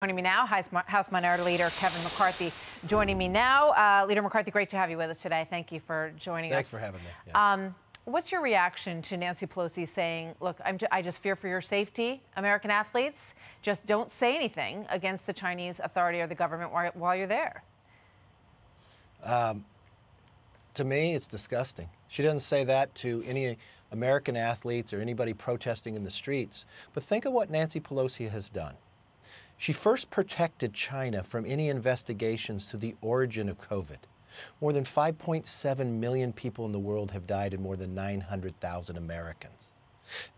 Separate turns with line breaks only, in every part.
Joining me now, House Minority Leader Kevin McCarthy joining me now. Leader McCarthy, great to have you with us today. Thank you for joining us.
Thanks for having me. Yes.
What's your reaction to Nancy Pelosi saying, look, I just fear for your safety, American athletes. Just don't say anything against the Chinese authority or the government while you're there?
To me, it's disgusting. She doesn't say that to any American athletes or anybody protesting in the streets. But think of what Nancy Pelosi has done. She first protected China from any investigations to the origin of COVID. More than 5.7 million people in the world have died and more than 900,000 Americans.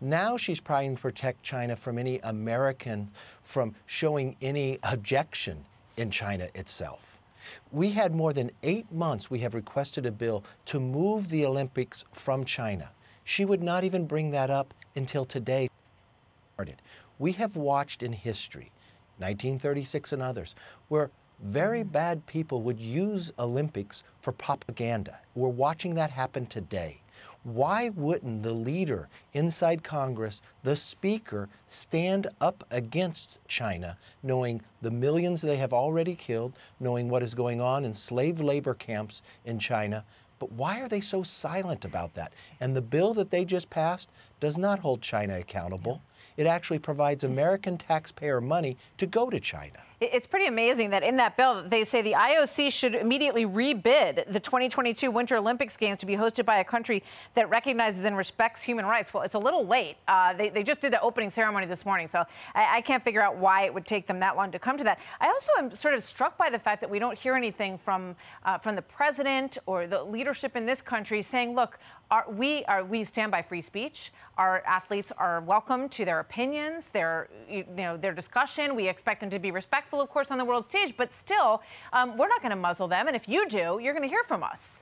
Now she's trying to protect China from any American from showing any objection in China itself. We had more than 8 months we have requested a bill to move the Olympics from China. She would not even bring that up until today. We have watched in history 1936 and others, where very bad people would use Olympics for propaganda. We're watching that happen today. Why wouldn't the leader inside Congress, the speaker, stand up against China, knowing the millions they have already killed, knowing what is going on in slave labor camps in China? But why are they so silent about that? And the bill that they just passed does not hold China accountable. It actually provides American taxpayer money to go to China.
It's pretty amazing that in that bill, they say the IOC should immediately rebid the 2022 Winter Olympics Games to be hosted by a country that recognizes and respects human rights. Well, it's a little late. They just did the opening ceremony this morning, so I can't figure out why it would take them that long to come to that. I also am sort of struck by the fact that we don't hear anything from the president or the leadership in this country saying, look, we stand by free speech. Our athletes are welcome to their opinions, their discussion. We expect them to be respectful, of course, on the world stage, but still, we're not going to muzzle them. And if you do, you're going to hear from us.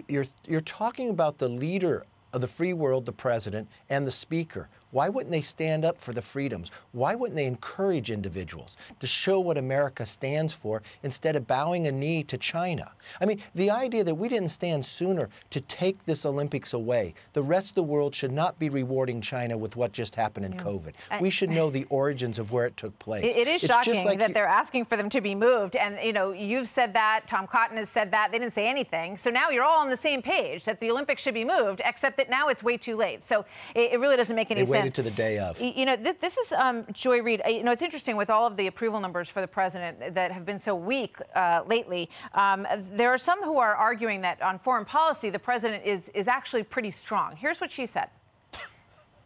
You're talking about the leader of the free world, the president, and the speaker. Why wouldn't they stand up for the freedoms? Why wouldn't they encourage individuals to show what America stands for instead of bowing a knee to China? I mean, the idea that we didn't stand sooner to take this Olympics away. The rest of the world should not be rewarding China with what just happened in COVID. We should know the origins of where it took place.
It is shocking that they're asking for them to be moved. And, you've said that. Tom Cotton has said that. They didn't say anything. So now you're all on the same page that the Olympics should be moved, except that now it's way too late. So it really doesn't make any sense.
To the day of.
This is Joy Reid. It's interesting with all of the approval numbers for the president that have been so weak lately. There are some who are arguing that on foreign policy, the president is actually pretty strong. Here's what she said.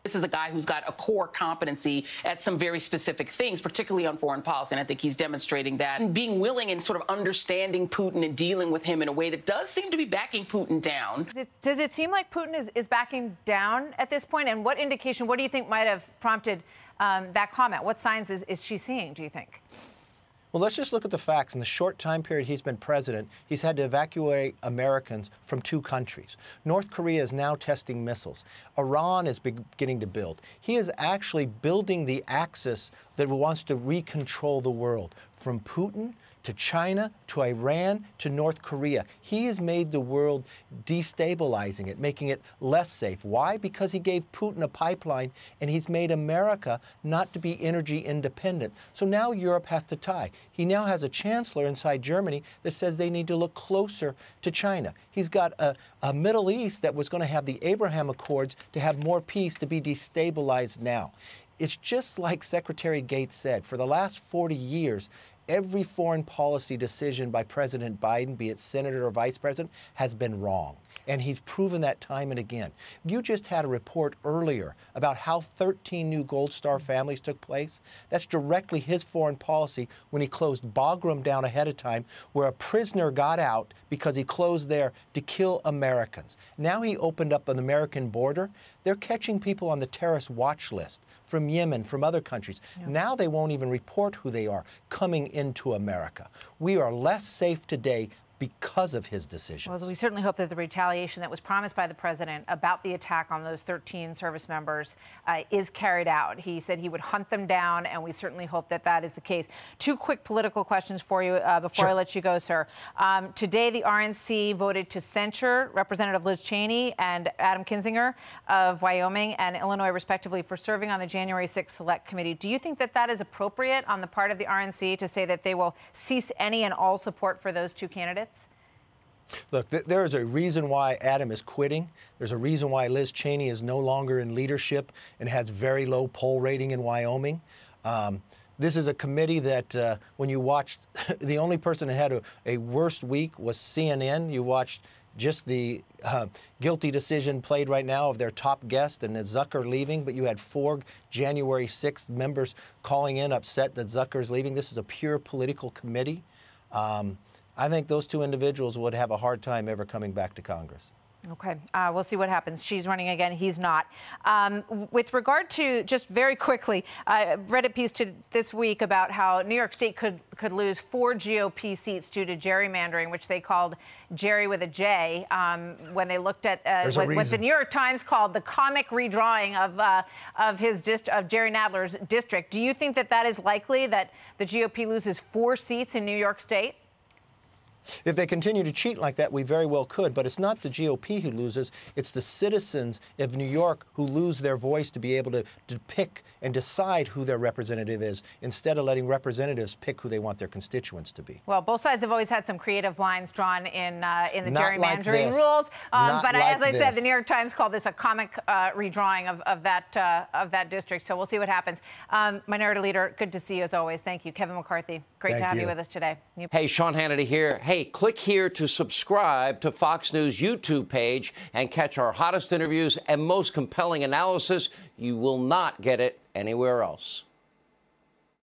This is a guy who's got a core competency at some very specific things, particularly on foreign policy. And I think he's demonstrating that. And being willing and sort of understanding Putin and dealing with him in a way that does seem to be backing Putin down.
Does it seem like Putin is backing down at this point? And what do you think might have prompted that comment? What signs is she seeing, do you think?
Well, let's just look at the facts. In the short time period he's been president, he's had to evacuate Americans from 2 countries. North Korea is now testing missiles. Iran is beginning to build. He is actually building the axis that wants to recontrol the world, from Putin to China, to Iran, to North Korea. He has made the world destabilizing it, making it less safe. Why? Because he gave Putin a pipeline and he's made America not to be energy independent. So now Europe has to tie. He now has a chancellor inside Germany that says they need to look closer to China. He's got a Middle East that was going to have the Abraham Accords to have more peace, to be destabilized now. It's just like Secretary Gates said, for the last 40 years, every foreign policy decision by President Biden, be it senator or vice president, has been wrong. And he's proven that time and again. You just had a report earlier about how 13 new Gold Star families took place. That's directly his foreign policy when he closed Bagram down ahead of time, where a prisoner got out because he closed there to kill Americans. Now he opened up an American border. They're catching people on the terrorist watch list from Yemen, from other countries. Yeah. Now they won't even report who they are coming into America. We are less safe today because of his decisions.
Well, we certainly hope that the retaliation that was promised by the president about the attack on those 13 service members is carried out. He said he would hunt them down, and we certainly hope that that is the case. Two quick political questions for you before I let you go, sir. Today, the RNC voted to censure Representative Liz Cheney and Adam Kinzinger of Wyoming and Illinois, respectively, for serving on the January 6th Select Committee. Do you think that that is appropriate on the part of the RNC to say that they will cease any and all support for those two candidates?
Look, there is a reason why Adam is quitting. There's a reason why Liz Cheney is no longer in leadership and has very low poll rating in Wyoming. This is a committee that when you watched, the only person that had a worst week was CNN. You watched just the guilty decision played right now of their top guest and Zucker leaving, but you had 4 January 6th members calling in upset that Zucker's leaving. This is a pure political committee. I think those two individuals would have a hard time ever coming back to Congress.
Okay. We'll see what happens. She's running again. He's not. With regard to, just very quickly, I read a piece this week about how New York State could lose 4 GOP seats due to gerrymandering, which they called Jerry with a J, when they looked at what the New York Times called the comic redrawing of Jerry Nadler's district. Do you think that that is likely, that the GOP loses 4 seats in New York State?
If they continue to cheat like that, we very well could. But it's not the GOP who loses. It's the citizens of New York who lose their voice to be able to pick and decide who their representative is, instead of letting representatives pick who they want their constituents to be.
Well, both sides have always had some creative lines drawn in the gerrymandering rules. But as I said, the New York Times called this a comic redrawing of that district. So we'll see what happens. Minority Leader, good to see you as always. Thank you. Kevin McCarthy, great to have you with us today.
Hey, Sean Hannity here. Hey, click here to subscribe to Fox News YouTube page and catch our hottest interviews and most compelling analysis. You will not get it anywhere else.